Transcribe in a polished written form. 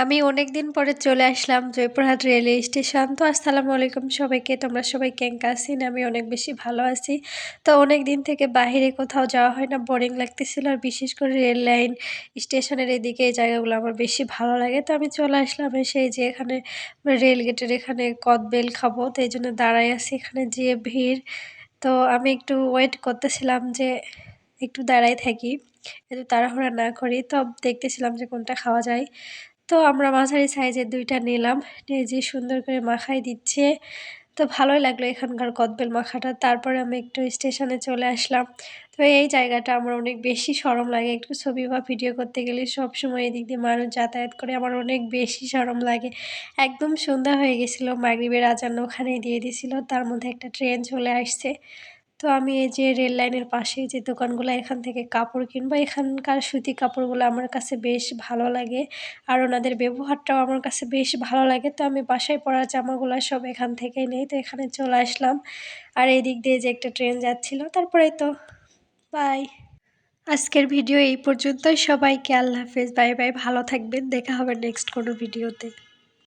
আমি অনেকদিন পরে চলে আসলাম জয়পুরহাট রেলওয়ে স্টেশন। তো আসসালামু আলাইকুম সবাইকে। তোমরা সবাই কেমন আছেন? আমি অনেক বেশি ভালো আছি। তো অনেক দিন থেকে বাহিরে কোথাও যাওয়া হয় না, বোরিং লাগতেছিল। আর বিশেষ করে রেল লাইন স্টেশনের এদিকে এই জায়গাগুলো আমার বেশি ভালো লাগে। তো আমি চলে আসলাম, এসে এই যে এখানে রেল গেটের এখানে কদবেল খাবো। তো এই জন্য দাঁড়ায় আছি, এখানে যেয়ে ভিড়। তো আমি একটু ওয়েট করতেছিলাম যে একটু দাঁড়ায় থাকি, একটু তাড়াহুড়া না করি। তো দেখতেছিলাম যে কোনটা খাওয়া যায়। তো আমরা মাঝারি সাইজের ২ টা নিলাম। নিয়ে যে সুন্দর করে মাখায় দিচ্ছে। তো ভালোই লাগলো এখানকার কদবেল মাখাটা। তারপরে আমি একটু স্টেশনে চলে আসলাম। তো এই জায়গাটা আমার অনেক বেশি শরম লাগে। একটু ছবি বা ভিডিও করতে গেলে সবসময় এদিক দিয়ে মানুষ যাতায়াত করে, আমার অনেক বেশি শরম লাগে। একদম সন্ধ্যা হয়ে গেছিল, মাগরিবের আজান ওখানেই দিয়ে দিছিল। তার মধ্যে একটা ট্রেন চলে আসছে। তো আমি এই যে রেল লাইনের পাশে যে দোকানগুলো, এখান থেকে কাপড় কিনবো। এখানকার সুতি কাপড়গুলো আমার কাছে বেশ ভালো লাগে। আর ওনাদের ব্যবহারটাও আমার কাছে বেশ ভালো লাগে। তো আমি বাসায় পরার জামাগুলো সব এখান থেকেই নেই। তো এখানে চলে আসলাম। আর এদিক দিয়ে যে একটা ট্রেন যাচ্ছিল। তারপরেই তো বাই। আজকের ভিডিও এই পর্যন্তই। সবাইকে আল্লাহ হাফেজ, বাই বাই। ভালো থাকবেন, দেখা হবে নেক্সট কোনো ভিডিওতে।